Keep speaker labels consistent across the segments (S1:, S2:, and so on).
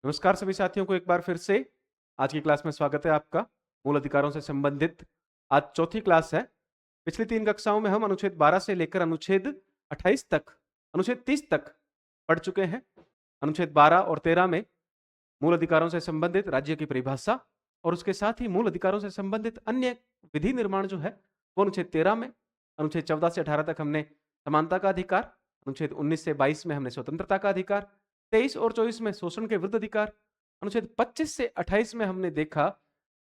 S1: नमस्कार सभी साथियों को एक बार फिर से आज की क्लास में स्वागत है आपका। मूल अधिकारों से संबंधित आज चौथी क्लास है। पिछली 3 कक्षाओं में हम अनुच्छेद 12 से लेकर अनुच्छेद 28 तक, अनुच्छेद 30 तक पढ़ चुके हैं। अनुच्छेद 12 और 13 में मूल अधिकारों से संबंधित राज्य की परिभाषा और उसके साथ ही मूल अधिकारों से संबंधित अन्य विधि निर्माण जो है वो अनुच्छेद 13 में। अनुच्छेद 14 से 18 तक हमने समानता का अधिकार, अनुच्छेद 19 से 22 में हमने स्वतंत्रता का अधिकार, 23 और 24 में शोषण के विरुद्ध अधिकार, अनुच्छेद 25 से 28 में हमने देखा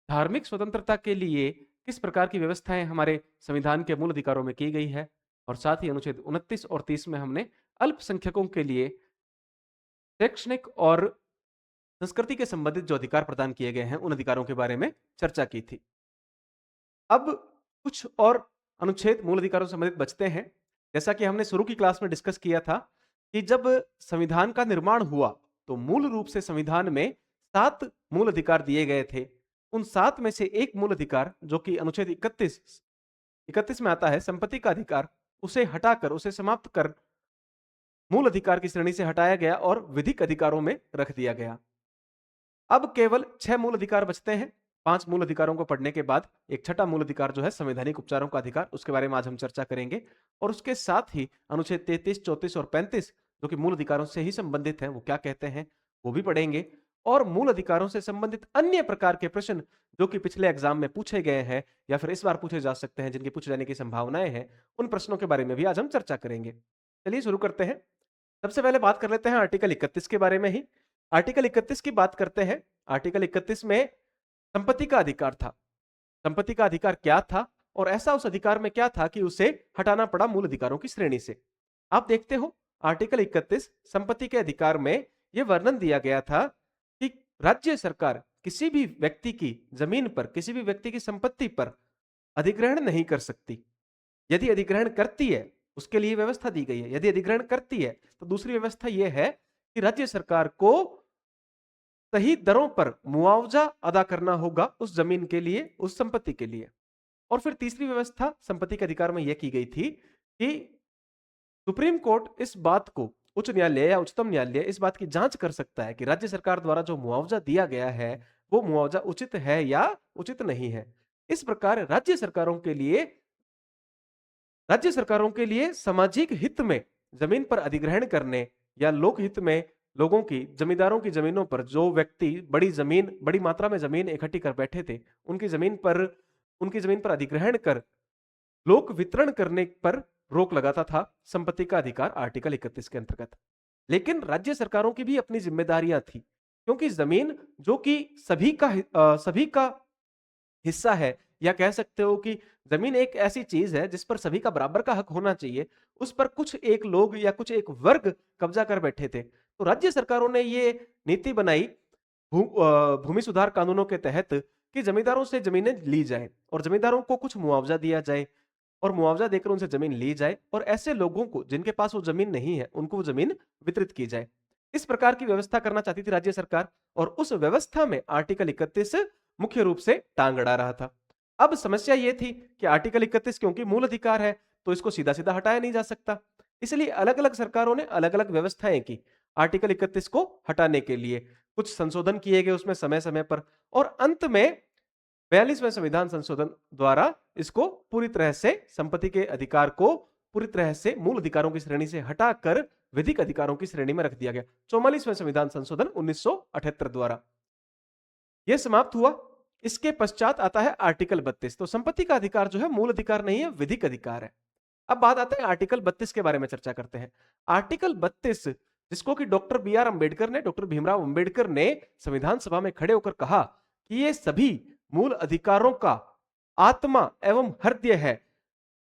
S1: धार्मिक स्वतंत्रता के लिए किस प्रकार की व्यवस्थाएं हमारे संविधान के मूल अधिकारों में की गई है, और साथ ही अनुच्छेद 29 और 30 में हमने अल्पसंख्यकों के लिए शैक्षणिक और संस्कृति के संबंधित जो अधिकार प्रदान किए गए हैं उन अधिकारों के बारे में चर्चा की थी। अब कुछ और अनुच्छेद मूल अधिकारों से संबंधित बचते हैं। जैसा कि हमने शुरू की क्लास में डिस्कस किया था कि जब संविधान का निर्माण हुआ तो मूल रूप से संविधान में 7 मूल अधिकार दिए गए थे। उन 7 में से एक मूल अधिकार जो कि अनुच्छेद 31 में आता है, संपत्ति का अधिकार, उसे हटाकर, उसे समाप्त कर मूल अधिकार की श्रेणी से हटाया गया और विधिक अधिकारों में रख दिया गया। अब केवल 6 मूल अधिकार बचते हैं। 5 मूल अधिकारों को पढ़ने के बाद एक छठा मूल अधिकार जो है संवैधानिक उपचारों का अधिकार, उसके बारे में आज हम चर्चा करेंगे। और उसके साथ ही अनुच्छेद 33, 34 और 35 जो कि मूल अधिकारों से ही संबंधित हैं, वो क्या कहते हैं वो भी पढ़ेंगे। और मूल अधिकारों से संबंधित अन्य प्रकार के प्रश्न जो कि पिछले एग्जाम में पूछे गए हैं या फिर इस बार पूछे जा सकते हैं, जिनके पूछे जाने की संभावनाएं हैं, उन प्रश्नों के बारे में भी आज हम चर्चा करेंगे। चलिए शुरू करते हैं। सबसे पहले बात कर लेते हैं आर्टिकल 31 के बारे में ही। आर्टिकल 31 की बात करते हैं। आर्टिकल 31 में संपत्ति का अधिकार था। संपत्ति का अधिकार क्या था और ऐसा उस अधिकार में क्या था कि उसे हटाना पड़ा मूल अधिकारों की श्रेणी से। आप देखते हो आर्टिकल 31 संपत्ति के अधिकार में यह वर्णन दिया गया था कि राज्य सरकार किसी भी व्यक्ति की जमीन पर, किसी भी व्यक्ति की संपत्ति पर अधिग्रहण नहीं कर सकती। यदि अधिग्रहण करती है, उसके लिए व्यवस्था दी गई है। यदि अधिग्रहण करती है तो दूसरी व्यवस्था यह है कि राज्य सरकार को सही दरों पर मुआवजा अदा करना होगा उस जमीन के लिए, उस संपत्ति के लिए। और फिर तीसरी व्यवस्था संपत्ति के अधिकार में यह की गई थी कि सुप्रीम कोर्ट इस बात को, उच्च न्यायालय या उच्चतम न्यायालय इस बात की जांच कर सकता है कि राज्य सरकार द्वारा जो मुआवजा दिया गया है वो मुआवजा उचित है या उचित नहीं है। इस प्रकार राज्य सरकारों के लिए सामाजिक हित में जमीन पर अधिग्रहण करने या लोक हित में लोगों की, जमींदारों की जमीनों पर, जो व्यक्ति बड़ी मात्रा में जमीन इकट्ठी कर बैठे थे, उनकी जमीन पर अधिग्रहण कर लोक वितरण करने पर रोक लगाता था संपत्ति का अधिकार आर्टिकल 31 के अंतर्गत। लेकिन राज्य सरकारों की भी अपनी जिम्मेदारियां थी, क्योंकि जमीन जो कि सभी का हिस्सा है, या कह सकते हो कि जमीन एक ऐसी चीज है जिस पर सभी का बराबर का हक होना चाहिए, उस पर कुछ एक लोग या कुछ एक वर्ग कब्जा कर बैठे थे। तो राज्य सरकारों ने ये नीति बनाई भूमि सुधार कानूनों के तहत कि जमींदारों से जमीनें ली जाए और जमींदारों को कुछ मुआवजा दिया जाए और मुआवजा देकर उनसे जमीन ली जाए, और ऐसे लोगों को जिनके पास वो जमीन नहीं है उनको वो जमीन वितरित की जाए। इस प्रकार की व्यवस्था करना चाहती थी राज्य सरकार, और उस व्यवस्था में आर्टिकल 31 मुख्य रूप से टांग अड़ा रहा था। अब समस्या यह थी कि आर्टिकल 31 क्योंकि मूल अधिकार है तो इसको सीधा सीधा हटाया नहीं जा सकता। इसलिए अलग अलग सरकारों ने अलग अलग व्यवस्थाएं की आर्टिकल 31 को हटाने के लिए। कुछ संशोधन किए गए उसमें समय समय पर, और अंत में 42वें संविधान संशोधन द्वारा इसको पूरी तरह से, संपत्ति के अधिकार को पूरी तरह से मूल अधिकारों की श्रेणी से हटाकर विधिक अधिकारों की श्रेणी में रख दिया गया। 44वें संविधान संशोधन 1978 द्वारा यह समाप्त हुआ। इसके पश्चात आता है आर्टिकल 32। तो संपत्ति का अधिकार जो है मूल अधिकार नहीं है, विधिक अधिकार है। अब बात आता है आर्टिकल 32 के बारे में चर्चा करते हैं। आर्टिकल 32 जिसको कि डॉक्टर बी आर अंबेडकर ने, डॉक्टर भीमराव अंबेडकर ने संविधान सभा में खड़े होकर कहा कि ये सभी मूल अधिकारों का आत्मा एवं हृदय है।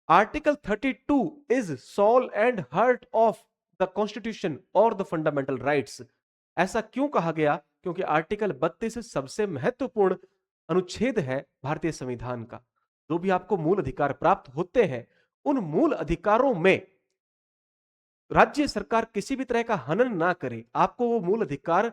S1: Article 32 is soul and heart of the constitution और द फंडामेंटल राइट्स। ऐसा क्यों कहा गया? क्योंकि आर्टिकल 32 सबसे महत्वपूर्ण अनुच्छेद है भारतीय संविधान का। जो भी आपको मूल अधिकार प्राप्त होते हैं, उन मूल अधिकारों में राज्य सरकार किसी भी तरह का हनन ना करे, आपको वो मूल अधिकार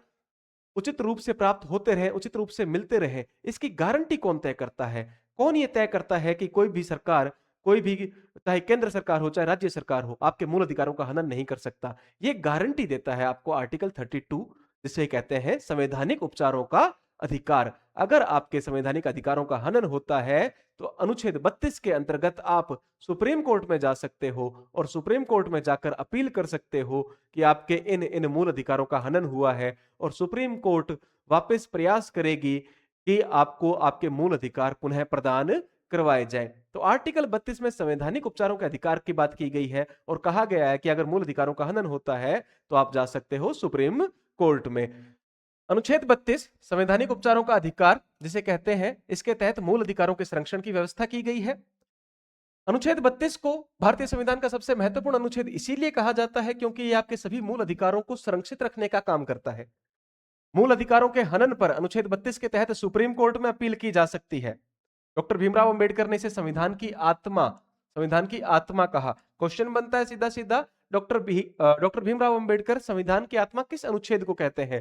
S1: उचित रूप से प्राप्त होते रहे, उचित रूप से मिलते रहे। इसकी गारंटी कौन तय करता है? कौन ये तय करता है कि कोई भी सरकार, कोई भी, चाहे केंद्र सरकार हो चाहे राज्य सरकार हो, आपके मूल अधिकारों का हनन नहीं कर सकता? ये गारंटी देता है आपको आर्टिकल 32, जिसे कहते हैं संवैधानिक उपचारों का अधिकार। अगर आपके संवैधानिक अधिकारों का हनन होता है तो अनुच्छेद 32 के अंतर्गत आप सुप्रीम कोर्ट में जा सकते हो और सुप्रीम कोर्ट में जाकर अपील कर सकते हो कि आपके इन इन मूल अधिकारों का हनन हुआ है, और सुप्रीम कोर्ट वापस प्रयास करेगी कि आपको आपके मूल अधिकार पुनः प्रदान करवाए जाए। तो आर्टिकल 32 में संवैधानिक उपचारों के अधिकार की बात की गई है और कहा गया है कि अगर मूल अधिकारों का हनन होता है तो आप जा सकते हो सुप्रीम कोर्ट में। अनुच्छेद 32 संवैधानिक उपचारों का अधिकार जिसे कहते हैं, इसके तहत मूल अधिकारों के संरक्षण की व्यवस्था की गई है। अनुच्छेद 32 को भारतीय संविधान का सबसे महत्वपूर्ण अनुच्छेद इसीलिए कहा जाता है क्योंकि यह आपके सभी मूल अधिकारों को संरक्षित रखने का काम करता है। मूल अधिकारों के हनन पर अनुच्छेद 32 के तहत सुप्रीम कोर्ट में अपील की जा सकती है। डॉक्टर भीमराव अंबेडकर ने इसे संविधान की आत्मा कहा। क्वेश्चन बनता है सीधा सीधा, डॉक्टर भीमराव अंबेडकर संविधान की आत्मा किस अनुच्छेद को कहते हैं?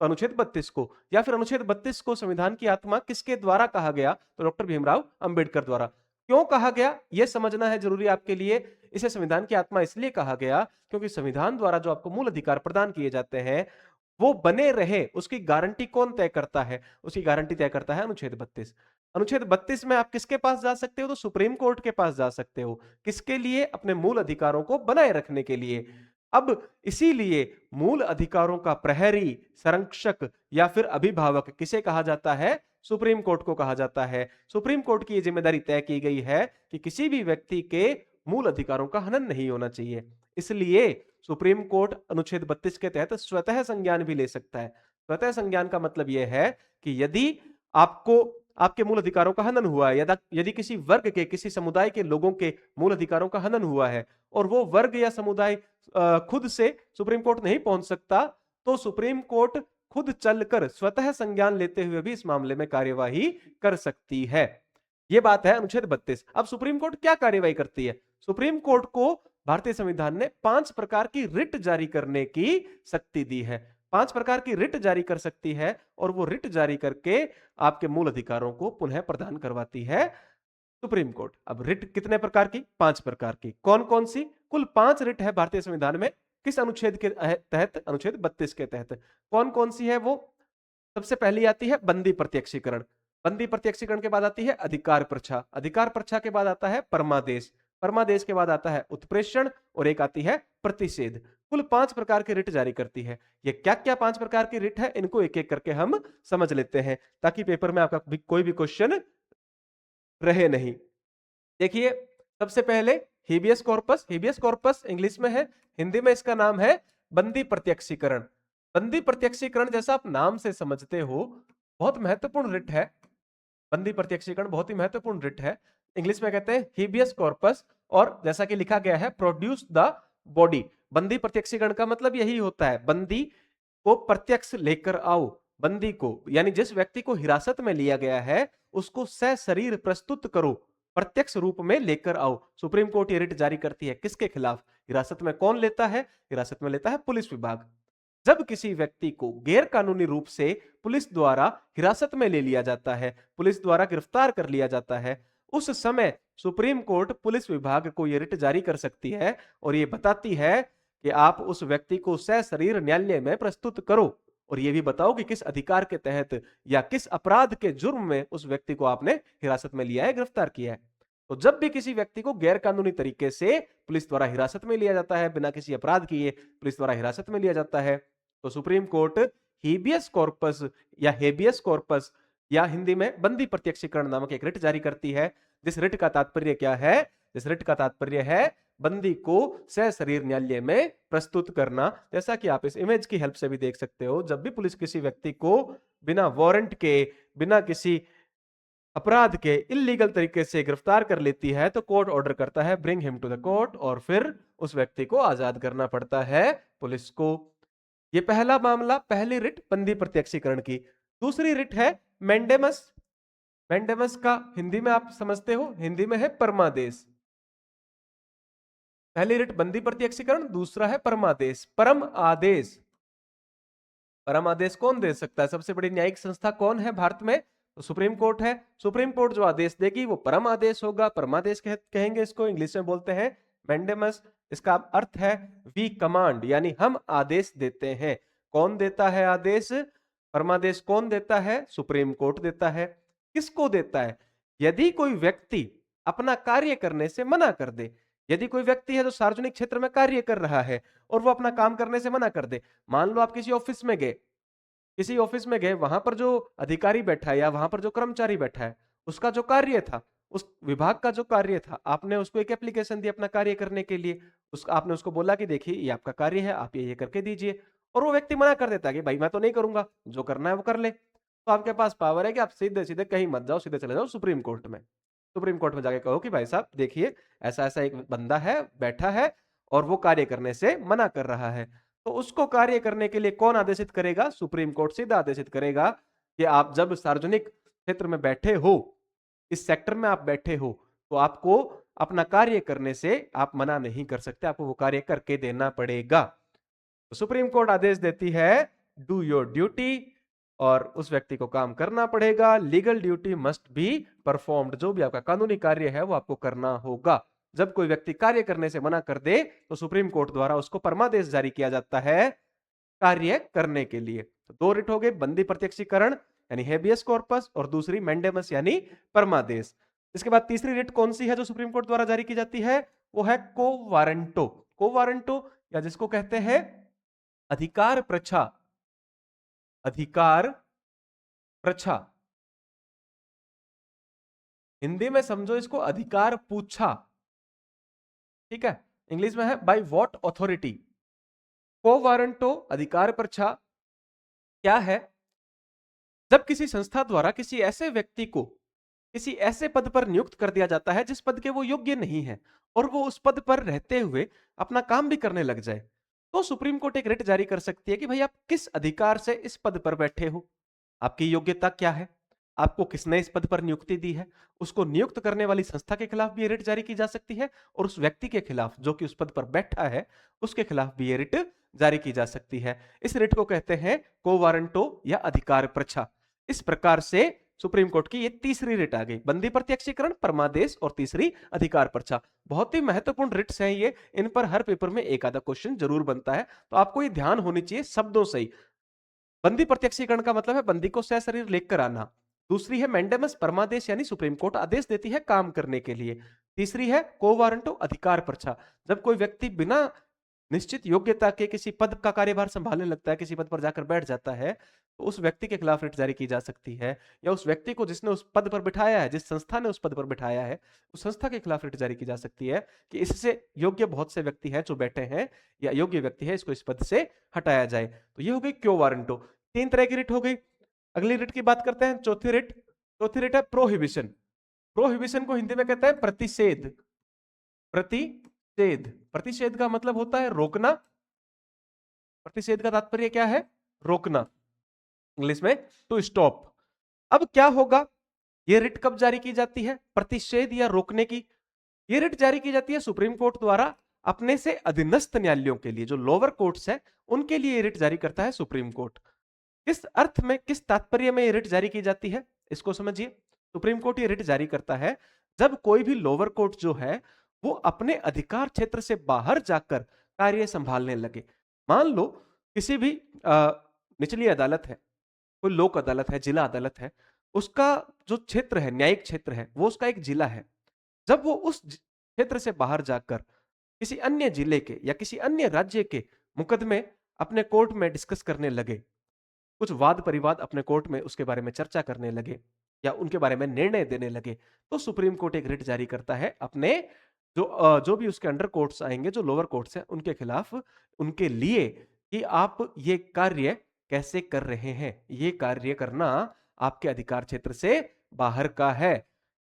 S1: तो अनुच्छेद 32 को। या फिर अनुच्छेद 32 को संविधान की आत्मा किसके द्वारा कहा गया? तो डॉक्टर भीमराव अंबेडकर द्वारा। क्यों कहा गया यह समझना है जरूरी आपके लिए। इसे संविधान की आत्मा इसलिए कहा गया क्योंकि संविधान द्वारा जो आपको मूल अधिकार प्रदान किए जाते हैं वो बने रहे, उसकी गारंटी कौन तय करता है? उसकी गारंटी तय करता है अनुच्छेद 32। अनुच्छेद 32 में आप किसके पास जा सकते हो? तो सुप्रीम कोर्ट के पास जा सकते हो। किसके लिए? अपने मूल अधिकारों को बनाए रखने के लिए। अब इसीलिए मूल अधिकारों का प्रहरी, संरक्षक या फिर अभिभावक किसे कहा जाता है? सुप्रीम कोर्ट को कहा जाता है। सुप्रीम कोर्ट की यह जिम्मेदारी तय की गई है कि किसी भी व्यक्ति के मूल अधिकारों का हनन नहीं होना चाहिए। इसलिए सुप्रीम कोर्ट अनुच्छेद 32 के तहत स्वतः संज्ञान भी ले सकता है। स्वतः संज्ञान का मतलब यह है कि यदि आपको आपके मूल अधिकारों का हनन हुआ है, यदि किसी वर्ग के, किसी समुदाय के लोगों के मूल अधिकारों का हनन हुआ है और वो वर्ग या समुदाय खुद से सुप्रीम कोर्ट नहीं पहुंच सकता, तो सुप्रीम कोर्ट खुद चलकर स्वतः संज्ञान लेते हुए भी इस मामले में कार्यवाही कर सकती है। यह बात है अनुच्छेद 32। अब सुप्रीम कोर्ट क्या कार्यवाही करती है? सुप्रीम कोर्ट को भारतीय संविधान ने 5 प्रकार की रिट जारी करने की शक्ति दी है। 5 प्रकार की रिट जारी कर सकती है और वो रिट जारी करके आपके मूल अधिकारों को पुनः प्रदान करवाती है सुप्रीम कोर्ट। अब रिट कितने प्रकार की? 5 प्रकार की। कौन कौन सी? कुल 5 रिट है भारतीय संविधान में। किस अनुच्छेद के तहत? अनुच्छेद 32 के तहत। कौन कौन सी है वो? सबसे पहली आती है बंदी प्रत्यक्षीकरण। बंदी प्रत्यक्षीकरण के बाद आती है अधिकार पर्चा। अधिकार पर्चा के बाद आता है परमादेश। परमादेश के बाद आता है उत्प्रेषण और एक आती है प्रतिषेध। कुल 5 प्रकार की रिट जारी करती है। ये क्या क्या 5 प्रकार की रिट है, इनको एक एक करके हम समझ लेते हैं ताकि पेपर में आपका कोई भी क्वेश्चन रहे नहीं। देखिए, सबसे पहले habeas corpus. Habeas corpus English में है, हिंदी में इसका नाम है बंदी प्रत्यक्षीकरण। बंदी प्रत्यक्षीकरण जैसा आप नाम से समझते हो बहुत महत्वपूर्ण रिट है। बंदी प्रत्यक्षीकरण बहुत ही महत्वपूर्ण रिट है। इंग्लिश में कहते हैं हेबियस कॉर्पस, और जैसा कि लिखा गया है प्रोड्यूस द बॉडी। बंदी प्रत्यक्षीकरण का मतलब यही होता है, बंदी को प्रत्यक्ष लेकर आओ। बंदी को यानी जिस व्यक्ति को हिरासत में लिया गया है उसको सशरीर प्रस्तुत करो, प्रत्यक्ष रूप में लेकर आओ। सुप्रीम कोर्ट ये रिट जारी करती है किसके खिलाफ? हिरासत में कौन लेता है? हिरासत में लेता है पुलिस विभाग। जब किसी व्यक्ति को गैर कानूनी रूप से पुलिस द्वारा हिरासत में ले लिया जाता है, पुलिस द्वारा गिरफ्तार कर लिया जाता है, उस समय सुप्रीम कोर्ट पुलिस विभाग को यह रिट जारी कर सकती है और यह बताती है कि आप उस व्यक्ति को सशरीर न्यायालय में प्रस्तुत करो और यह भी बताओ कि किस अधिकार के तहत या किस अपराध के जुर्म में उस व्यक्ति को आपने हिरासत में लिया है, गिरफ्तार किया है। तो जब भी किसी व्यक्ति को गैर कानूनी तरीके से पुलिस द्वारा हिरासत में लिया जाता है, बिना किसी अपराध किए पुलिस द्वारा हिरासत में लिया जाता है, तो सुप्रीम कोर्ट हेबियस कॉर्पस या हेबियस कॉर्पस या हिंदी में बंदी प्रत्यक्षीकरण नामक एक रिट जारी करती है। जिस रिट का तात्पर्य क्या है? जिस रिट का तात्पर्य है बंदी को सशरीर न्यायालय में प्रस्तुत करना। जैसा कि आप इस इमेज की हेल्प से भी देख सकते हो, जब भी पुलिस किसी व्यक्ति को बिना वारंट के, बिना किसी अपराध के इल्लीगल तरीके से गिरफ्तार कर लेती है तो कोर्ट ऑर्डर करता है bring him to the court, और फिर उस व्यक्ति को आजाद करना पड़ता है पुलिस को। ये पहला मामला, पहली रिट बंदी प्रत्यक्षीकरण की। दूसरी रिट है मैंडेमस। मैंडेमस का हिंदी में आप समझते हो, हिंदी में है परमादेश। पहली रिट बंदी प्रत्यक्षीकरण, दूसरा है परमादेश। परम आदेश, परम आदेश कौन दे सकता है? सबसे बड़ी न्यायिक संस्था कौन है भारत में? तो सुप्रीम कोर्ट है। सुप्रीम कोर्ट जो आदेश देगी वो परम आदेश होगा, परमादेश कहेंगे इसको, इंग्लिश में बोलते हैं मैंडेमस। इसका अर्थ है वी कमांड, यानी हम आदेश देते हैं। कौन देता है आदेश? परमादेश कौन देता है? सुप्रीम कोर्ट देता है। किसको देता है? यदि कोई व्यक्ति अपना कार्य करने से मना कर दे, यदि कोई व्यक्ति है जो सार्वजनिक क्षेत्र में कार्य कर रहा है और वो अपना काम करने से मना कर दे। मान लो आप किसी ऑफिस में गए, वहां पर जो अधिकारी बैठा है या वहां पर जो कर्मचारी बैठा है, उसका जो कार्य था, उस विभाग का जो कार्य था, आपने उसको एक एप्लीकेशन दी अपना कार्य करने के लिए। आपने उसको बोला कि देखिए ये आपका कार्य है, आप ये करके दीजिए, और वो व्यक्ति मना कर देता है कि भाई मैं तो नहीं करूंगा, जो करना है वो कर ले। तो आपके पास पावर है कि आप सीधे सीधे कहीं मत जाओ, सीधे चले जाओ सुप्रीम कोर्ट में। सुप्रीम कोर्ट में जाके कहो कि भाई साहब देखिए, ऐसा ऐसा एक बंदा है, बैठा है, और वो कार्य करने से मना कर रहा है। तो उसको कार्य करने के लिए कौन आदेशित करेगा? सुप्रीम कोर्ट सीधा आदेशित करेगा कि आप जब सार्वजनिक क्षेत्र में बैठे हो, इस सेक्टर में आप बैठे हो, तो आपको अपना कार्य करने से आप मना नहीं कर सकते, आपको वो कार्य करके देना पड़ेगा। तो सुप्रीम कोर्ट आदेश देती है डू योर ड्यूटी, और उस व्यक्ति को काम करना पड़ेगा। Legal duty must be performed, जो भी आपका कानूनी कार्य है वो आपको करना होगा। जब कोई व्यक्ति कार्य करने से मना कर दे तो सुप्रीम कोर्ट द्वारा उसको परमादेश जारी किया जाता है कार्य करने के लिए। तो दो रिट हो गए, बंदी प्रत्यक्षीकरण यानी हेबियस कॉर्पस, और दूसरी मैंडेमस यानी परमादेश। इसके बाद तीसरी रिट कौन सी है जो सुप्रीम कोर्ट द्वारा जारी की जाती है? वो है को वारंटो। को वारंटो, या जिसको कहते हैं अधिकार प्रच्छा। अधिकार प्रच्छा, हिंदी में समझो इसको अधिकार पूछा, ठीक है। इंग्लिश में है बाय व्हाट ऑथोरिटी। को वारंटो, अधिकार प्रच्छा क्या है? जब किसी संस्था द्वारा किसी ऐसे व्यक्ति को किसी ऐसे पद पर नियुक्त कर दिया जाता है जिस पद के वो योग्य नहीं है, और वो उस पद पर रहते हुए अपना काम भी करने लग जाए, तो सुप्रीम कोर्ट एक रिट जारी कर सकती है कि भाई आप किस अधिकार से इस पद पर बैठे हो, आपकी योग्यता क्या है, आपको किसने इस पद पर नियुक्ति दी है। उसको नियुक्त करने वाली संस्था के खिलाफ भी ये रिट जारी की जा सकती है, और उस व्यक्ति के खिलाफ जो कि उस पद पर बैठा है उसके खिलाफ भी ये रिट जारी की जा सकती है। इस रिट को कहते हैं को वारंटो या अधिकार प्रच्छा। इस प्रकार से सुप्रीम कोर्ट की ये तीसरी रिट आ गई, बंदी प्रत्यक्षीकरण, परमादेश और तीसरी अधिकार पर्चा। बहुत ही महत्वपूर्ण रिट्स हैं ये, इन पर हर पेपर में एक आधा क्वेश्चन जरूर बनता है, तो आपको ये ध्यान होनी चाहिए शब्दों से ही। बंदी प्रत्यक्षीकरण का मतलब है बंदी को सशरीर लेकर आना। दूसरी है मैंडेमस, परमादेश यानी सुप्रीम कोर्ट आदेश देती है काम करने के लिए। तीसरी है को वारंटो, अधिकार पर्चा, जब कोई व्यक्ति बिना निश्चित योग्यता के किसी पद का कार्यभार संभालने लगता है, किसी पद पर जाकर बैठ जाता है, तो उस व्यक्ति के खिलाफ रिट जारी की जा सकती है, या उस व्यक्ति को जिसने उस पद पर बिठाया है, जिस संस्था ने उस पद पर बिठाया है, उस संस्था के खिलाफ रिट जारी की जा सकती है कि इससे योग्य बहुत से व्यक्ति हैं जो बैठे हैं, या योग्य व्यक्ति है, इसको इस पद से हटाया जाए। तो ये हो गई क्यो वारंटो। तीन तरह की रिट हो गई। अगली रिट की बात करते हैं, चौथी रिट। चौथी रिट है प्रोहिबिशन। प्रोहिबिशन को हिंदी में कहते हैं प्रतिषेध। प्रतिषेध, प्रतिषेध का मतलब होता है रोकना। प्रतिषेध का तात्पर्य क्या है? रोकना, इंग्लिश में टू स्टॉप। अब क्या होगा, यह रिट कब जारी की जाती है? प्रतिषेध या रोकने की यह रिट जारी की जाती है सुप्रीम कोर्ट द्वारा अपने से अधीनस्थ न्यायालयों के लिए, जो लोअर कोर्ट्स है उनके लिए रिट जारी करता है सुप्रीम कोर्ट। किस अर्थ में, किस तात्पर्य में यह रिट जारी की जाती है, इसको समझिए। सुप्रीम कोर्ट ये रिट जारी करता है जब कोई भी लोअर कोर्ट जो है वो अपने अधिकार क्षेत्र से बाहर जाकर कार्य संभालने लगे। मान लो किसी भी निचली अदालत है, कोई लोक अदालत है, जिला अदालत है, उसका जो क्षेत्र है, न्यायिक क्षेत्र है, वो उसका एक जिला है। जब वो उस क्षेत्र से बाहर जाकर किसी अन्य जिले के या किसी अन्य राज्य के मुकदमे अपने कोर्ट में डिस्कस करने लगे, कुछ वाद परिवाद अपने कोर्ट में उसके बारे में चर्चा करने लगे या उनके बारे में निर्णय देने लगे, तो सुप्रीम कोर्ट एक रिट जारी करता है अपने जो भी उसके अंडर कोर्ट्स आएंगे, जो लोअर कोर्ट्स हैं उनके खिलाफ, उनके लिए, कि आप ये कार्य कैसे कर रहे हैं, ये कार्य करना आपके अधिकार क्षेत्र से बाहर का है,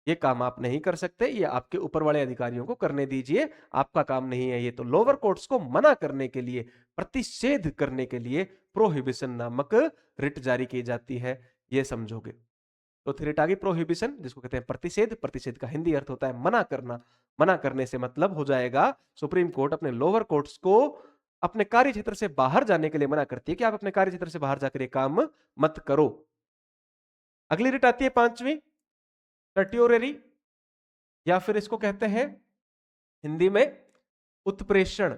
S1: ये काम आप नहीं कर सकते, ये आपके ऊपर वाले अधिकारियों को करने दीजिए, आपका काम नहीं है ये। तो लोअर कोर्ट्स को मना करने के लिए, प्रतिषेध करने के लिए प्रोहिबिशन नामक रिट जारी की जाती है, ये समझोगे। तो रिट आ गई प्रोहिबिशन, जिसको कहते हैं प्रतिषेध। प्रतिषेध का हिंदी अर्थ होता है मना करना। मना करने से मतलब हो जाएगा सुप्रीम कोर्ट अपने लोअर कोर्ट्स को अपने कार्य क्षेत्र से बाहर जाने के लिए मना करती है कि आप अपने कार्य क्षेत्र से बाहर जाकर ये काम मत करो। अगली रिट आती है पांचवी, सर्टियोररी, या फिर इसको कहते हैं हिंदी में उत्प्रेषण।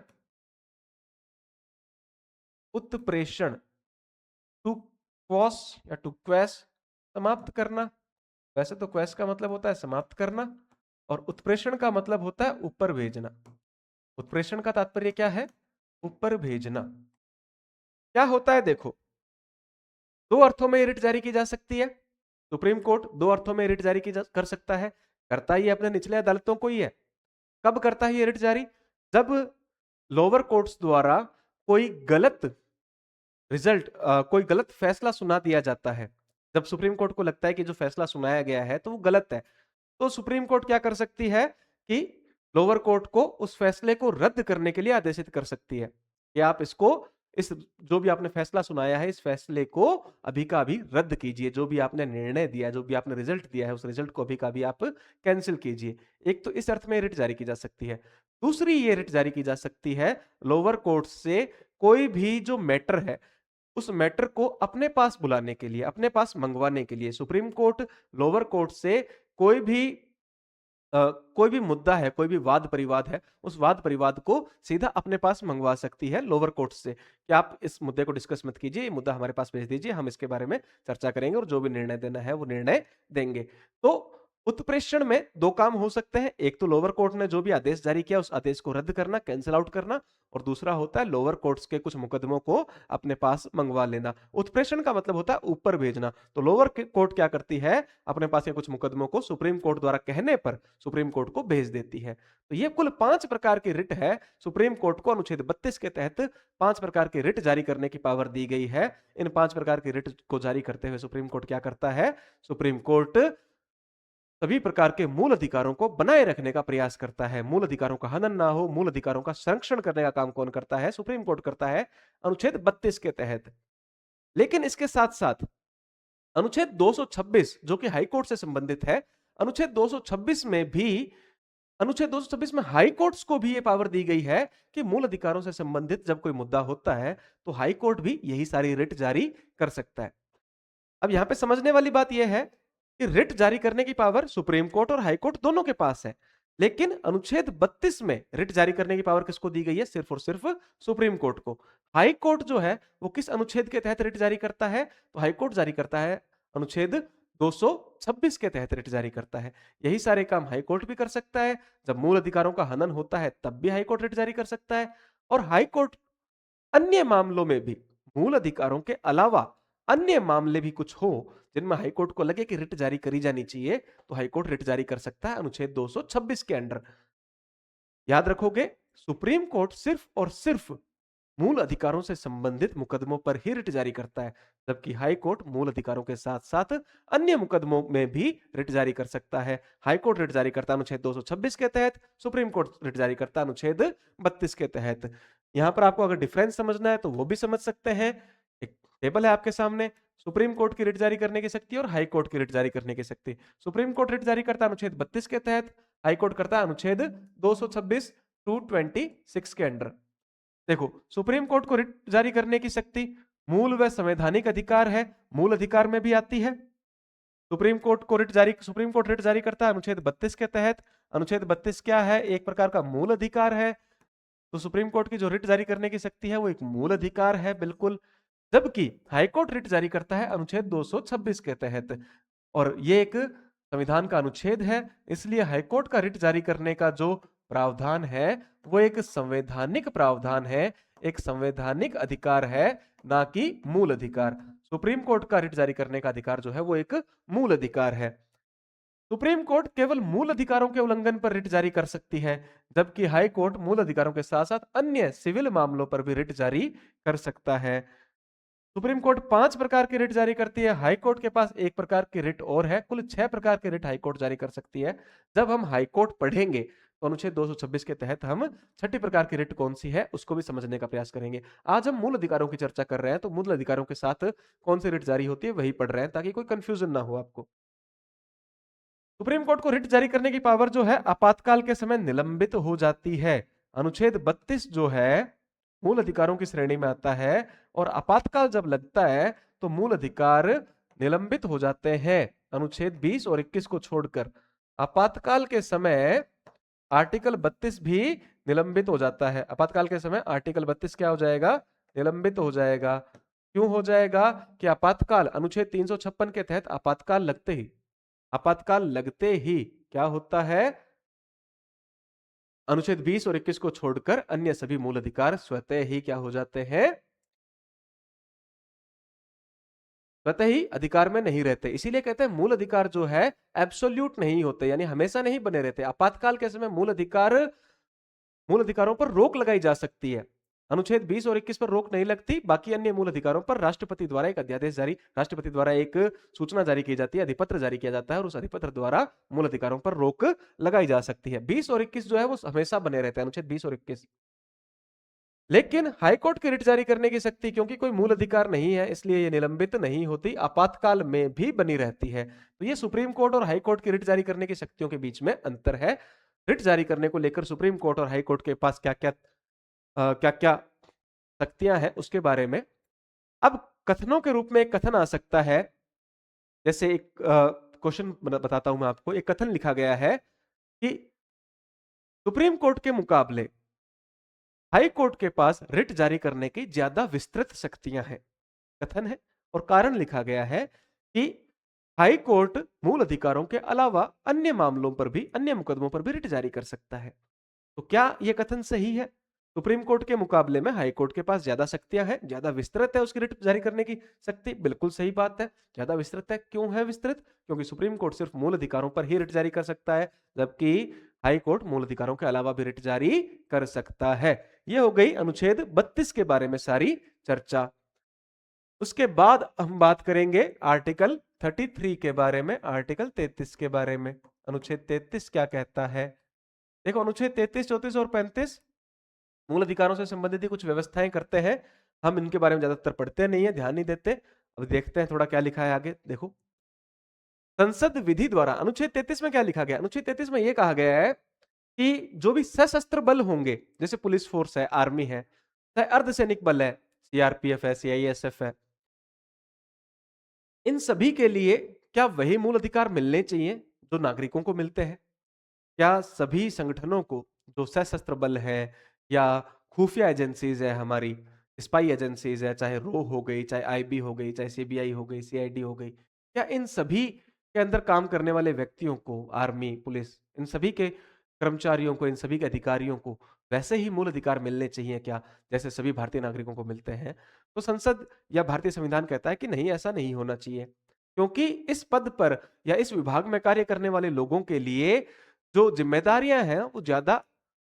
S1: उत्प्रेषण क्वॉश या टू क्वैश समाप्त करना। वैसे तो क्वैश का मतलब होता है समाप्त करना, और उत्प्रेषण का मतलब होता है ऊपर भेजना। उत्प्रेषण का तात्पर्य क्या है? ऊपर भेजना। क्या होता है देखो, दो अर्थों में रिट जारी की जा सकती है। सुप्रीम कोर्ट दो अर्थों में रिट जारी कर सकता है। करता ही अपने निचले अदालतों को ही है। कब करता है ये रिट जारी? जब लोअर कोर्ट्स द्वारा कोई गलत रिजल्ट, कोई गलत फैसला सुना दिया जाता है। जब सुप्रीम कोर्ट को लगता है कि जो फैसला सुनाया गया है तो वो गलत है, तो सुप्रीम कोर्ट क्या कर सकती है कि लोअर कोर्ट को उस फैसले को रद्द करने के लिए आदेशित कर सकती है कि आप इसको, इस जो भी आपने फैसला सुनाया है, इस फैसले को अभी का अभी रद्द कीजिए। जो भी आपने निर्णय दिया, जो भी आपने रिजल्ट दिया है, उस रिजल्ट को अभी का अभी आप कैंसिल कीजिए। एक तो इस अर्थ में रिट जारी की जा सकती है। दूसरी ये रिट जारी की जा सकती है लोअर कोर्ट से कोई भी जो मैटर है, उस मैटर को अपने पास बुलाने के लिए, अपने पास मंगवाने के लिए। सुप्रीम कोर्ट लोअर कोर्ट से कोई भी कोई भी मुद्दा है, कोई भी वाद परिवाद है, उस वाद परिवाद को सीधा अपने पास मंगवा सकती है लोअर कोर्ट से कि आप इस मुद्दे को डिस्कस मत कीजिए, ये मुद्दा हमारे पास भेज दीजिए, हम इसके बारे में चर्चा करेंगे और जो भी निर्णय देना है वो निर्णय देंगे। तो उत्प्रेषण में दो काम हो सकते हैं। एक तो लोअर कोर्ट ने जो भी आदेश जारी किया उस आदेश को रद्द करना, कैंसिल आउट करना, और दूसरा होता है लोअर कोर्ट्स के कुछ मुकदमों को अपने पास मंगवा लेना। उत्प्रेषण का मतलब होता है ऊपर भेजना। तो लोअर कोर्ट क्या करती है, अपने पास के कुछ मुकदमों को सुप्रीम कोर्ट द्वारा कहने पर सुप्रीम कोर्ट को भेज देती है। तो ये कुल 5 प्रकार की रिट है। सुप्रीम कोर्ट को अनुच्छेद 32 के तहत 5 प्रकार की रिट जारी करने की पावर दी गई है। इन 5 प्रकार की रिट को जारी करते हुए सुप्रीम कोर्ट क्या करता है? सुप्रीम कोर्ट सभी प्रकार के मूल अधिकारों को बनाए रखने का प्रयास करता है। मूल अधिकारों का हनन ना हो, मूल अधिकारों का संरक्षण करने का काम कौन करता है? सुप्रीम कोर्ट करता है अनुच्छेद 32 के तहत। लेकिन इसके साथ-साथ अनुच्छेद 226 जो कि हाई कोर्ट से संबंधित है, अनुच्छेद 226 में भी, अनुच्छेद 226 में हाई कोर्ट्स को भी यह पावर दी गई है कि मूल अधिकारों से संबंधित जब कोई मुद्दा होता है तो हाई कोर्ट भी यही सारी रिट जारी कर सकता है। अब यहां पे समझने वाली बात यह है कि रिट जारी करने की पावर सुप्रीम कोर्ट और हाई कोर्ट दोनों के पास है। लेकिन अनुच्छेद 32 में रिट जारी करने की पावर किसको दी गई है? सिर्फ और सिर्फ सुप्रीम कोर्ट को। हाई कोर्ट जो है वो किस अनुच्छेद के तहत रिट जारी करता है? तो हाई कोर्ट जारी करता है अनुच्छेद 226 के तहत रिट जारी करता है। यही सारे काम हाई कोर्ट भी कर सकता है। जब मूल अधिकारों का हनन होता है तब भी हाई कोर्ट रिट जारी कर सकता है। और हाई कोर्ट अन्य मामलों में भी, मूल अधिकारों के अलावा अन्य मामले भी कुछ हो जिनमें हाईकोर्ट को लगे कि रिट जारी करी जानी चाहिए, तो हाईकोर्ट रिट जारी कर सकता है अनुच्छेद 226 के अंडर। याद रखोगे, सुप्रीम कोर्ट सिर्फ और सिर्फ मूल अधिकारों से संबंधित मुकदमों पर ही रिट जारी करता है, जबकि हाई कोर्ट मूल अधिकारों के साथ साथ अन्य मुकदमों में भी रिट जारी कर सकता है। हाई कोर्ट रिट जारी करता है अनुच्छेद 226 के तहत, सुप्रीम कोर्ट रिट जारी करता है अनुच्छेद 32 के तहत। यहां पर आपको अगर डिफरेंस समझना है तो वो भी समझ सकते हैं। एक टेबल है आपके सामने, सुप्रीम कोर्ट की रिट जारी करने की शक्ति और हाई कोर्ट की रिट जारी करने की शक्ति। सुप्रीम कोर्ट रिट जारी करता है अनुच्छेद 32 के तहत, हाई कोर्ट करता है अनुच्छेद 226 टू 26 के अंडर। देखो, सुप्रीम कोर्ट को रिट जारी करने की शक्ति मूल व संवैधानिक अधिकार है, मूल अधिकार में भी आती है। सुप्रीम कोर्ट रिट जारी करता है अनुच्छेद 32 के तहत। अनुच्छेद 32 क्या है? एक प्रकार का मूल अधिकार है। तो सुप्रीम कोर्ट की जो रिट जारी करने की शक्ति है वो एक मूल अधिकार है, बिल्कुल। जबकि हाई कोर्ट रिट जारी करता है अनुच्छेद 226 के तहत, और ये एक संविधान का अनुच्छेद है, इसलिए हाईकोर्ट का रिट जारी करने का जो प्रावधान है वो एक संवैधानिक प्रावधान है, एक संवैधानिक अधिकार है, ना कि मूल अधिकार। सुप्रीम कोर्ट का रिट जारी करने का अधिकार जो है वो एक मूल अधिकार है। सुप्रीम कोर्ट केवल मूल अधिकारों के उल्लंघन पर रिट जारी कर सकती है, जबकि हाई कोर्ट मूल अधिकारों के साथ साथ अन्य सिविल मामलों पर भी रिट जारी कर सकता है। सुप्रीम कोर्ट 5 प्रकार की रिट जारी करती है, हाई कोर्ट के पास एक प्रकार की रिट और है, कुल 6 प्रकार की रिट हाई कोर्ट जारी कर सकती है। जब हम हाई कोर्ट पढ़ेंगे तो अनुच्छेद 226 के तहत हम छठी प्रकार की रिट कौन सी है उसको भी समझने का प्रयास करेंगे। आज हम मूल अधिकारों की चर्चा कर रहे हैं, तो मूल अधिकारों के साथ कौन सी रिट जारी होती है वही पढ़ रहे हैं ताकि कोई कंफ्यूजन ना हो आपको। सुप्रीम कोर्ट को रिट जारी करने की पावर जो है आपातकाल के समय निलंबित हो जाती है। अनुच्छेद 32 जो है मूल अधिकारों की श्रेणी में आता है, और आपातकाल जब लगता है तो मूल अधिकार निलंबित हो जाते हैं। अनुच्छेद 20 और 21 को छोड़कर आपातकाल के समय आर्टिकल 32 भी निलंबित हो जाता है। आपातकाल के समय आर्टिकल 32 क्या हो जाएगा? निलंबित हो जाएगा। क्यों हो जाएगा कि आपातकाल अनुच्छेद 356 के तहत आपातकाल लगते ही क्या होता है, अनुच्छेद 20 और 21 को छोड़कर अन्य सभी मूल अधिकार स्वतः ही क्या हो जाते हैं, स्वतः ही अधिकार में नहीं रहते। इसीलिए कहते हैं मूल अधिकार जो है एब्सोल्यूट नहीं होते, यानी हमेशा नहीं बने रहते। आपातकाल के समय मूल अधिकारों पर रोक लगाई जा सकती है। अनुच्छेद 20 और 21 पर रोक नहीं लगती, बाकी अन्य मूल अधिकारों पर राष्ट्रपति द्वारा एक सूचना जारी की जाती है, अधिपत्र जारी किया जाता है और उस अधिपत्र द्वारा मूल अधिकारों पर रोक लगाई जा सकती है। 20 और 21 जो है वो हमेशा बने रहते हैं, अनुच्छेद 20 और 21। लेकिन हाईकोर्ट की रिट जारी करने की शक्ति, क्योंकि कोई मूल अधिकार नहीं है इसलिए ये निलंबित नहीं होती, आपातकाल में भी बनी रहती है। तो ये सुप्रीम कोर्ट और हाई कोर्ट की रिट जारी करने की शक्तियों के बीच में अंतर है। रिट जारी करने को लेकर सुप्रीम कोर्ट और हाई कोर्ट के पास क्या क्या शक्तियां हैं उसके बारे में। अब कथनों के रूप में एक कथन आ सकता है, जैसे एक क्वेश्चन बताता हूं मैं आपको। एक कथन लिखा गया है कि सुप्रीम कोर्ट के मुकाबले हाई कोर्ट के पास रिट जारी करने की ज्यादा विस्तृत शक्तियां हैं, कथन है। और कारण लिखा गया है कि हाई कोर्ट मूल अधिकारों के अलावा अन्य मामलों पर भी, अन्य मुकदमों पर भी रिट जारी कर सकता है। तो क्या यह कथन सही है? सुप्रीम कोर्ट के मुकाबले में हाई कोर्ट के पास ज्यादा शक्तियां हैं, ज्यादा विस्तृत है उसकी रिट जारी करने की शक्ति। बिल्कुल सही बात है, ज्यादा विस्तृत है। क्यों है विस्तृत? क्योंकि सुप्रीम कोर्ट सिर्फ मूल अधिकारों पर ही रिट जारी कर सकता है, जबकि हाई कोर्ट मूल अधिकारों के अलावा भी रिट जारी कर सकता है। यह हो गई अनुच्छेद 32 के बारे में सारी चर्चा। उसके बाद हम बात करेंगे आर्टिकल 33 के बारे में, आर्टिकल 33 के बारे में। अनुच्छेद 33 क्या कहता है? देखो, अनुच्छेद 33, 34 और 35 मूल अधिकारों से संबंधित ही कुछ व्यवस्थाएं करते हैं। हम इनके बारे में ज्यादातर पढ़ते नहीं है, ध्यान नहीं देते। अब देखते हैं थोड़ा क्या लिखा है आगे। देखो, संसद विधि द्वारा, अनुच्छेद 33 में क्या लिखा गया? अनुच्छेद 33 में यह कहा गया है कि जो भी सशस्त्र बल होंगे, जैसे पुलिस फोर्स है, आर्मी है, चाहे अर्धसैनिक बल है, सीआरपीएफ है, सीआईएसएफ है, इन सभी के लिए क्या वही मूल अधिकार मिलने चाहिए जो नागरिकों को मिलते हैं? क्या सभी संगठनों को, जो सशस्त्र बल है या खुफिया एजेंसीज है, हमारी स्पाई एजेंसीज है, चाहे रो हो गई, चाहे आईबी हो गई, चाहे सीबीआई हो गई, सीआईडी हो गई, क्या इन सभी के अंदर काम करने वाले व्यक्तियों को, आर्मी, पुलिस, इन सभी के कर्मचारियों को, इन सभी के अधिकारियों को वैसे ही मूल अधिकार मिलने चाहिए क्या, जैसे सभी भारतीय नागरिकों को मिलते हैं? तो संसद या भारतीय संविधान कहता है कि नहीं, ऐसा नहीं होना चाहिए, क्योंकि इस पद पर या इस विभाग में कार्य करने वाले लोगों के लिए जो जिम्मेदारियां हैं वो ज्यादा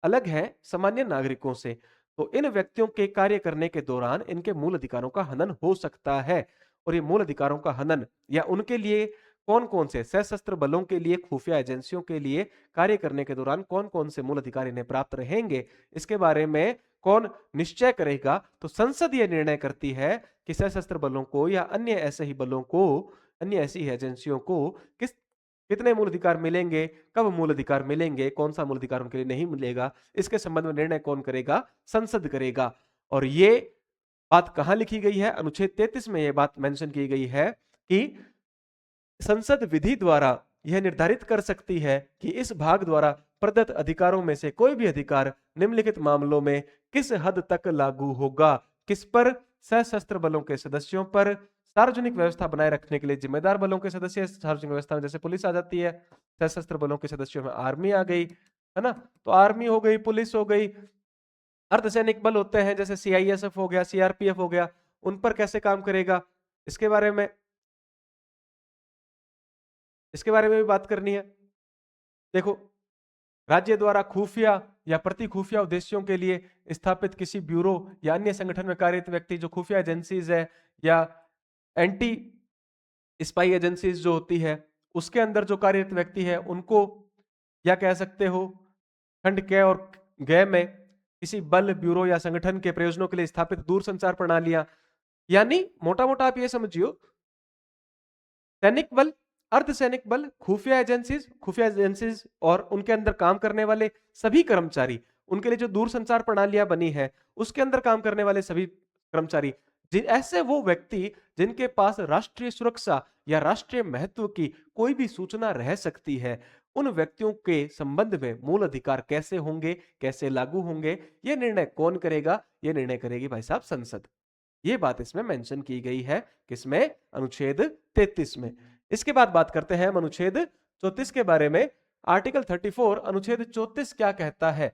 S1: अलग हैं सामान्य नागरिकों से। तो इन व्यक्तियों के कार्य करने के दौरान इनके मूल अधिकारों का हनन हो सकता है। और ये मूल अधिकारों का हनन, या उनके लिए कौन कौन से सशस्त्र बलों के लिए, खुफिया एजेंसियों के लिए कार्य करने के दौरान कौन कौन से मूल अधिकार इन्हें प्राप्त रहेंगे, इसके बारे में कौन निश्चय करेगा? तो संसद ये निर्णय करती है कि सशस्त्र बलों को या अन्य ऐसे ही बलों को, अन्य ऐसी एजेंसियों को किस कितने मूल अधिकार मिलेंगे, कब मूल अधिकार मिलेंगे, कौन सा मूल अधिकार उनके लिए नहीं मिलेगा, इसके संबंध में निर्णय कौन करेगा? संसद करेगा। और ये बात कहां लिखी गई है? अनुच्छेद 33 में यह बात मेंशन की गई है कि संसद विधि द्वारा यह निर्धारित कर सकती है कि इस भाग द्वारा प्रदत्त अधिकारों में से कोई भी अधिकार निम्नलिखित मामलों में किस हद तक लागू होगा। किस पर? सशस्त्र बलों के सदस्यों पर, सार्वजनिक व्यवस्था बनाए रखने के लिए जिम्मेदार बलों के सदस्य, सार्वजनिक व्यवस्था में जैसे पुलिस आ जाती है, सशस्त्र बलों के सदस्यों में आर्मी आ गई, है ना? तो आर्मी हो गई, पुलिस हो गई, अर्धसैनिक बल होते हैं जैसे सीआईएसएफ हो गया, सीआरपीएफ हो गया, उन पर कैसे काम करेगा, इसके बारे में भी बात करनी है। देखो, राज्य द्वारा खुफिया या प्रति खुफिया उद्देश्यों के लिए स्थापित किसी ब्यूरो या अन्य संगठन में कार्यरत व्यक्ति, जो खुफिया एजेंसीज है या एंटी स्पाई एजेंसीज जो होती है, उसके अंदर जो कार्यरत व्यक्ति है, उनको या कह सकते हो खंड क और ग में किसी बल, ब्यूरो या संगठन के प्रयोजनों के लिए स्थापित दूर संचार प्रणालियां, यानी मोटा मोटा आप ये समझियो, सैनिक बल, अर्धसैनिक बल, खुफिया एजेंसीज और उनके अंदर काम करने वाले सभी कर्मचारी, उनके लिए जो दूर संचार प्रणालियां बनी है उसके अंदर काम करने वाले सभी कर्मचारी, जिन ऐसे वो व्यक्ति जिनके पास राष्ट्रीय सुरक्षा या राष्ट्रीय महत्व की कोई भी सूचना रह सकती है, उन व्यक्तियों के संबंध में मूल अधिकार कैसे होंगे, कैसे लागू होंगे, यह निर्णय कौन करेगा? यह निर्णय करेगी भाई साहब संसद। ये बात इसमें मेंशन की गई है, किसमें? अनुच्छेद 33 में। इसके बाद बात करते हैं हम अनुच्छेद 34 के बारे में। आर्टिकल 34 अनुच्छेद 34 क्या कहता है?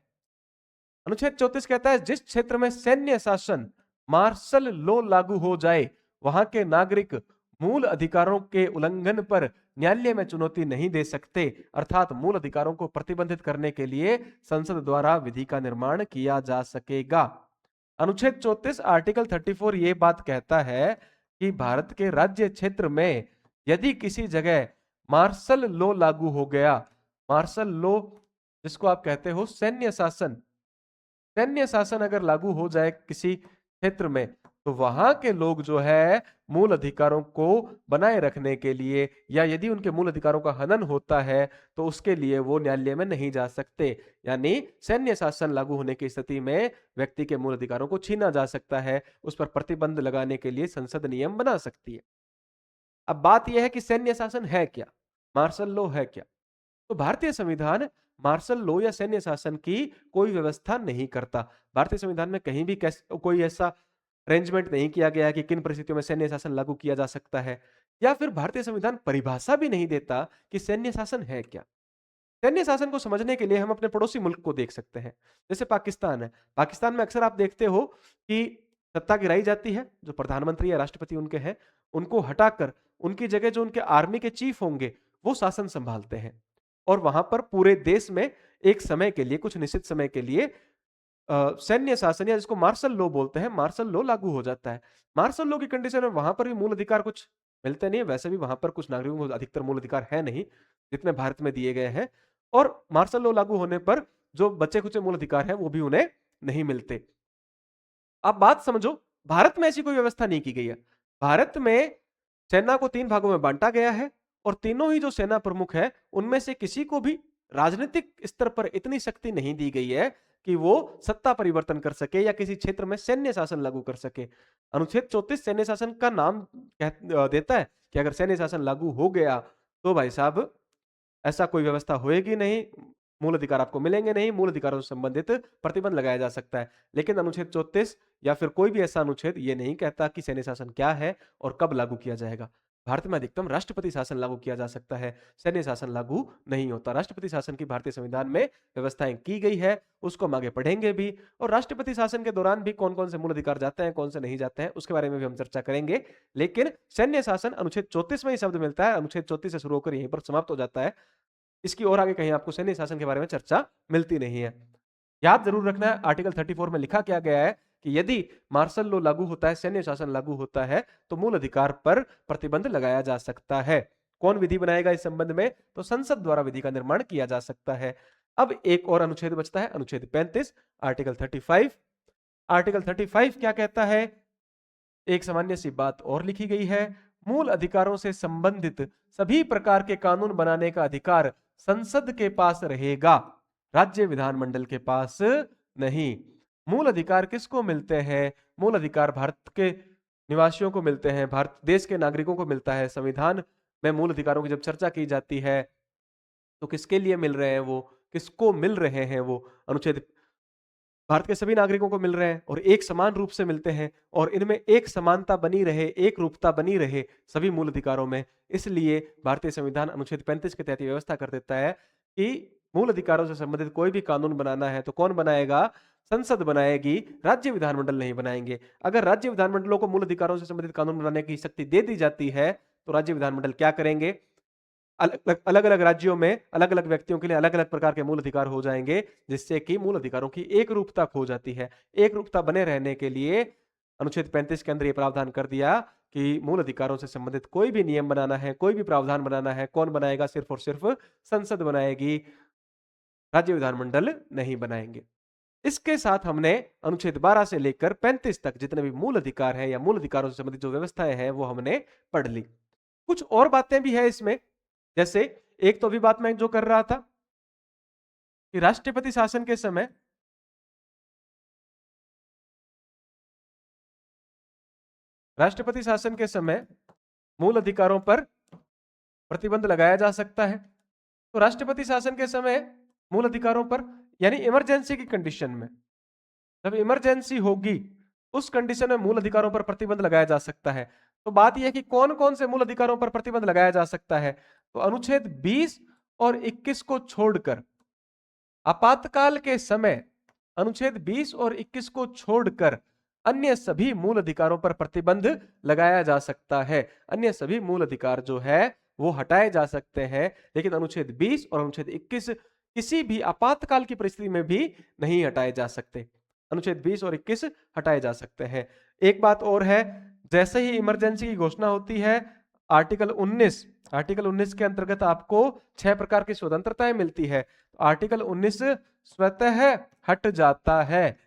S1: अनुच्छेद 34 कहता है जिस क्षेत्र में सैन्य शासन मार्शल लॉ लागू हो जाए वहां के नागरिक मूल अधिकारों के उल्लंघन पर न्यायालय में चुनौती नहीं दे सकते, अर्थात मूल अधिकारों को प्रतिबंधित करने के लिए संसद द्वारा विधि का निर्माण किया जा सकेगा। अनुच्छेद 34 आर्टिकल 34 ये बात कहता है कि भारत के राज्य क्षेत्र में यदि किसी जगह मार्शल लॉ लागू हो गया, मार्शल लॉ जिसको आप कहते हो सैन्य शासन, सैन्य शासन अगर लागू हो जाए किसी क्षेत्र में तो वहां के लोग जो है मूल अधिकारों को बनाए रखने के लिए या यदि उनके मूल अधिकारों का हनन होता है तो उसके लिए वो न्यायालय में नहीं जा सकते। यानी सैन्य शासन लागू होने की स्थिति में व्यक्ति के मूल अधिकारों को छीना जा सकता है, उस पर प्रतिबंध लगाने के लिए संसद नियम बना सकती है। अब बात यह है कि सैन्य शासन है क्या, मार्शल लॉ है क्या? तो भारतीय संविधान मार्शल लॉ या सैन्य शासन की कोई व्यवस्था नहीं करता। भारतीय संविधान में कहीं भी कोई ऐसा अरेंजमेंट नहीं किया गया कि किन परिस्थितियों में सैन्य शासन लागू किया जा सकता है, या फिर भारतीय संविधान परिभाषा भी नहीं देता कि सैन्य शासन है क्या। सैन्य शासन को समझने के लिए हम अपने पड़ोसी मुल्क को देख सकते हैं, जैसे पाकिस्तान है। पाकिस्तान में अक्सर आप देखते हो कि सत्ता गिराई जाती है, जो प्रधानमंत्री या राष्ट्रपति उनके हैं उनको हटाकर उनकी जगह जो उनके आर्मी के चीफ होंगे वो शासन संभालते हैं, और वहां पर पूरे देश में एक समय के लिए, कुछ निश्चित समय के लिए सैन्य शासन या जिसको मार्शल लॉ बोलते हैं, मार्शल लॉ लागू हो जाता है। मार्शल लॉ की कंडीशन में वहां पर भी मूल अधिकार कुछ मिलते नहीं है, वैसे भी वहां पर कुछ नागरिकों को अधिकतर मूल अधिकार है नहीं जितने भारत में दिए गए हैं, और मार्शल लॉ लागू होने पर जो बचे कुछ मूल अधिकार हैं वो भी उन्हें नहीं मिलते। अब बात समझो, भारत में ऐसी कोई व्यवस्था नहीं की गई है। भारत में सेना को 3 भागों में बांटा गया है और तीनों ही जो सेना प्रमुख है उनमें से किसी को भी राजनीतिक स्तर पर इतनी शक्ति नहीं दी गई है कि वो सत्ता परिवर्तन कर सके या किसी क्षेत्र में सैन्य शासन लागू कर सके। अनुच्छेद 34 सैन्य शासन का नाम देता है कि अगर सैन्य शासन लागू हो गया तो भाई साहब ऐसा कोई व्यवस्था होएगी नहीं, मूल अधिकार आपको मिलेंगे नहीं, मूल अधिकारों से संबंधित प्रतिबंध लगाया जा सकता है। लेकिन अनुच्छेद 34 या फिर कोई भी ऐसा अनुच्छेद ये नहीं कहता कि सैन्य शासन क्या है और कब लागू किया जाएगा। भारत में अधिकतम राष्ट्रपति शासन लागू किया जा सकता है, सैन्य शासन लागू नहीं होता। राष्ट्रपति शासन की भारतीय संविधान में व्यवस्थाएं की गई है, उसको हम आगे पढ़ेंगे भी, और राष्ट्रपति शासन के दौरान भी कौन कौन से मूल अधिकार जाते हैं, कौन से नहीं जाते हैं, उसके बारे में भी हम चर्चा करेंगे। लेकिन सैन्य शासन अनुच्छेद 34 में ही शब्द मिलता है, अनुच्छेद 34 से शुरू होकर यहीं पर समाप्त हो जाता है। इसकी और आगे कहीं आपको सैन्य शासन के बारे में चर्चा मिलती नहीं है। याद जरूर रखना है आर्टिकल 34 में लिखा क्या गया है कि यदि मार्शल लॉ लागू होता है, सैन्य शासन लागू होता है, तो मूल अधिकार पर प्रतिबंध लगाया जा सकता है। कौन विधि बनाएगा इस संबंध में? तो संसद द्वारा विधि का निर्माण किया जा सकता है। अब एक और अनुच्छेद बचता है, अनुच्छेद 35 आर्टिकल 35। आर्टिकल 35 क्या कहता है? एक सामान्य सी बात और लिखी गई है, मूल अधिकारों से संबंधित सभी प्रकार के कानून बनाने का अधिकार संसद के पास रहेगा, राज्य विधानमंडल के पास नहीं। मूल अधिकार किसको मिलते हैं? मूल अधिकार भारत के निवासियों को मिलते हैं, भारत देश के नागरिकों को मिलता है। संविधान में मूल अधिकारों की जब चर्चा की जाती है तो किसके लिए मिल रहे हैं वो, किसको मिल रहे हैं वो? अनुच्छेद भारत के सभी नागरिकों को मिल रहे हैं और एक समान रूप से मिलते हैं, और इनमें एक समानता बनी रहे, एक रूपता बनी रहे सभी मूल अधिकारों में। इसलिए भारतीय संविधान अनुच्छेद 35 के तहत व्यवस्था कर देता है कि मूल अधिकारों से संबंधित कोई भी कानून बनाना है तो कौन बनाएगा? संसद बनाएगी, राज्य विधानमंडल नहीं बनाएंगे। अगर राज्य विधानमंडलों को मूल अधिकारों से संबंधित कानून बनाने की शक्ति दे दी जाती है तो राज्य विधानमंडल क्या करेंगे? अलग अलग राज्यों में अलग अलग व्यक्तियों के लिए अलग अलग प्रकार के मूल अधिकार हो जाएंगे, जिससे कि मूल अधिकारों की एक रूपता खो जाती है। एक रूपता बने रहने के लिए अनुच्छेद 35 के अंदर यह प्रावधान कर दिया कि मूल अधिकारों से संबंधित कोई भी नियम बनाना है, कोई भी प्रावधान बनाना है, कौन बनाएगा? सिर्फ और सिर्फ संसद बनाएगी, राज्य विधानमंडल नहीं बनाएंगे। इसके साथ हमने अनुच्छेद 12 से लेकर 35 तक जितने भी मूल अधिकार है या मूल अधिकारों से संबंधित जो व्यवस्थाएं हैं वो हमने पढ़ ली। कुछ और बातें भी है इसमें, जैसे एक तो अभी बात मैं जो कर रहा था कि राष्ट्रपति शासन के समय मूल अधिकारों पर प्रतिबंध लगाया जा सकता है। तो राष्ट्रपति शासन के समय मूल अधिकारों पर, यानी इमरजेंसी की कंडीशन में, जब इमरजेंसी होगी उस कंडीशन में मूल अधिकारों पर प्रतिबंध लगाया जा सकता है। तो बात यह है कि कौन कौन से मूल अधिकारों पर प्रतिबंध लगाया जा सकता है। तो अनुच्छेद 20 और 21 को छोड़कर आपातकाल के समय अनुच्छेद 20 और 21 को छोड़कर अन्य सभी मूल अधिकारों पर प्रतिबंध लगाया जा सकता है। अन्य सभी मूल अधिकार जो है वो हटाए जा सकते हैं, लेकिन अनुच्छेद 20 और अनुच्छेद 21 किसी भी आपातकाल की परिस्थिति में भी नहीं हटाए जा सकते। अनुच्छेद 20 और 21 हटाए जा सकते हैं। एक बात और है, जैसे ही इमरजेंसी की घोषणा होती है, आर्टिकल 19 के अंतर्गत आपको 6 प्रकार की स्वतंत्रताएं मिलती है। आर्टिकल 19 स्वतः हट जाता है।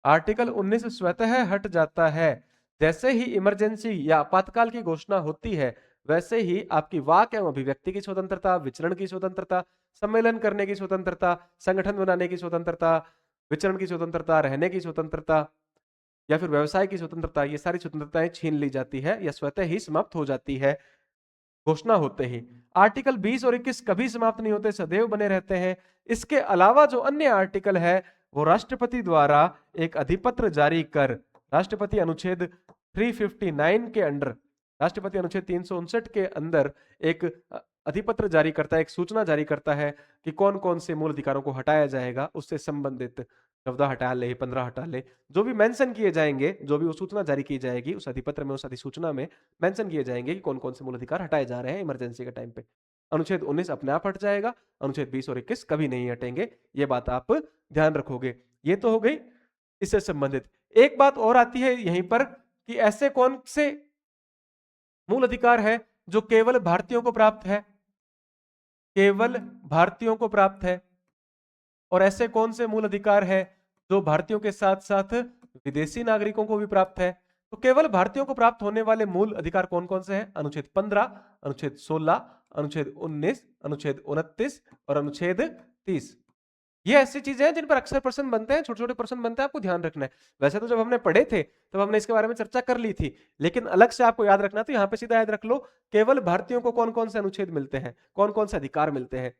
S1: आर्टिकल 19 स्वतः हट जाता है। जैसे ही इमरजेंसी या आपातकाल की घोषणा होती है, वैसे ही आपकी वाक एवं अभिव्यक्ति की स्वतंत्रता, विचरण की स्वतंत्रता, सम्मेलन करने की स्वतंत्रता, संगठन बनाने की स्वतंत्रता, विचरण की स्वतंत्रता, रहने की स्वतंत्रता या फिर व्यवसाय की स्वतंत्रता, ये सारी स्वतंत्रताएं छीन ली जाती है या स्वतः ही समाप्त हो जाती है घोषणा होते ही। आर्टिकल 20 और 21 कभी समाप्त नहीं होते, सदैव बने रहते हैं। इसके अलावा जो अन्य आर्टिकल है वो राष्ट्रपति द्वारा एक अधिपत्र जारी कर, राष्ट्रपति अनुच्छेद 359 के अंडर, राष्ट्रपति अनुच्छेद 359 के अंदर एक अधिपत्र जारी करता है, एक सूचना जारी करता है कि कौन कौन से मूल अधिकारों को हटाया जाएगा। उससे संबंधित 14 हटा ले, 15 हटा ले, जो भी मेंशन किए जाएंगे, जो भी वो सूचना जारी की जाएगी उस अधिपत्र में, उस अधिसूचना में मेंशन किए जाएंगे कि कौन कौन से मूल अधिकार हटाए जा रहे हैं इमरजेंसी के टाइम पे। अनुच्छेद 19 अपने आप हट जाएगा, अनुच्छेद 20 और 21 कभी नहीं हटेंगे। ये बात आप ध्यान रखोगे। ये तो हो गई इससे संबंधित। एक बात और आती है यहीं पर कि ऐसे कौन से मूल अधिकार है जो केवल भारतीयों को प्राप्त है, केवल भारतीयों को प्राप्त है, और ऐसे कौन से मूल अधिकार है जो भारतीयों के साथ साथ विदेशी नागरिकों को भी प्राप्त है। तो केवल भारतीयों को प्राप्त होने वाले मूल अधिकार कौन कौन से हैं? अनुच्छेद 15, अनुच्छेद 16, अनुच्छेद 19, अनुच्छेद 29 और अनुच्छेद 30। ये ऐसी चीजें हैं जिन पर अक्सर प्रश्न बनते हैं, छोटे छोटे प्रश्न बनते हैं, आपको ध्यान रखना है। वैसे तो जब हमने पढ़े थे तब हमने इसके बारे में चर्चा कर ली थी, लेकिन अलग से आपको याद रखना है, तो यहाँ पे सीधा याद रख लो केवल भारतीयों को कौन कौन से अनुच्छेद मिलते हैं, कौन कौन से अधिकार मिलते हैं।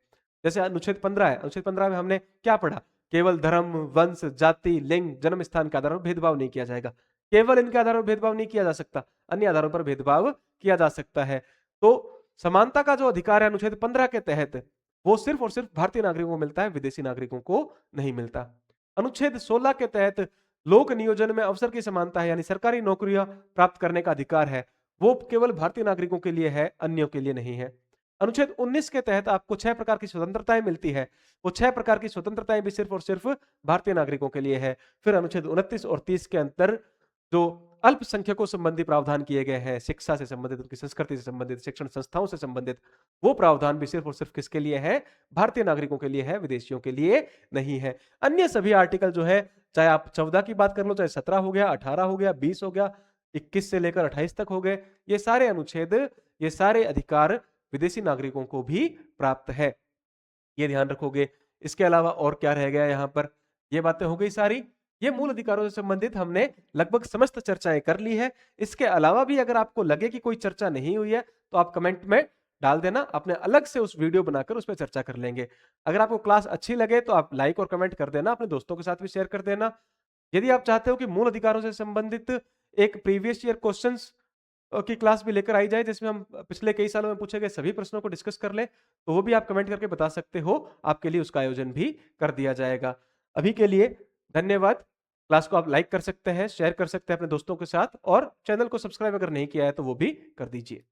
S1: जैसे अनुच्छेद 15 है, अनुच्छेद 15 में हमने क्या पढ़ा? केवल धर्म, वंश, जाति, लिंग, जन्म स्थान के आधार पर भेदभाव नहीं किया जाएगा। केवल इनके आधार पर भेदभाव नहीं किया जा सकता, अन्य आधारों पर भेदभाव किया जा सकता है। तो समानता का जो अधिकार है अनुच्छेद 15 के तहत, वो सिर्फ और सिर्फ भारतीय नागरिकों को मिलता है, विदेशी नागरिकों को नहीं मिलता। अनुच्छेद 16 के तहत लोक नियोजन में अवसर की समानता है, यानी सरकारी नौकरियां प्राप्त करने का अधिकार है, वो केवल भारतीय नागरिकों के लिए है, अन्यों के लिए नहीं है। अनुच्छेद 19 के तहत आपको 6 प्रकार की स्वतंत्रताएं मिलती है, वो 6 प्रकार की स्वतंत्रताएं भी सिर्फ और सिर्फ भारतीय नागरिकों के लिए है। फिर अनुच्छेद 29 और 30 के अंदर जो अल्पसंख्यकों संबंधी प्रावधान किए गए हैं, शिक्षा से संबंधित, उनकी संस्कृति से संबंधित, शिक्षण संस्थाओं से संबंधित, वो प्रावधान भी सिर्फ और सिर्फ किसके लिए है? भारतीय नागरिकों के लिए है, विदेशियों के लिए नहीं है। अन्य सभी आर्टिकल जो है, चाहे आप 14 की बात कर लो, चाहे 17 हो गया, 18 हो गया, 20 हो गया, 21 से लेकर 28 तक हो गए, ये सारे अनुच्छेद, ये सारे अधिकार विदेशी नागरिकों को भी प्राप्त है। ये ध्यान रखोगे। इसके अलावा और क्या रह गया यहाँ पर? ये बातें हो गई सारी। ये मूल अधिकारों से संबंधित हमने लगभग समस्त चर्चाएं कर ली है। इसके अलावा भी अगर आपको लगे कि कोई चर्चा नहीं हुई है तो आप कमेंट में डाल देना, अपने अलग से उस वीडियो बनाकर उस पर चर्चा कर लेंगे। अगर आपको क्लास अच्छी लगे तो आप लाइक और कमेंट कर देना, अपने दोस्तों के साथ भी शेयर कर देना। यदि आप चाहते हो कि मूल अधिकारों से संबंधित एक प्रीवियस ईयर क्वेश्चंस की क्लास भी लेकर आई जाए, जिसमें हम पिछले कई सालों में पूछे गए सभी प्रश्नों को डिस्कस कर ले, तो वो भी आप कमेंट करके बता सकते हो, आपके लिए उसका आयोजन भी कर दिया जाएगा। अभी के लिए धन्यवाद। क्लास को आप लाइक कर सकते हैं, शेयर कर सकते हैं अपने दोस्तों के साथ, और चैनल को सब्सक्राइब अगर नहीं किया है तो वो भी कर दीजिए।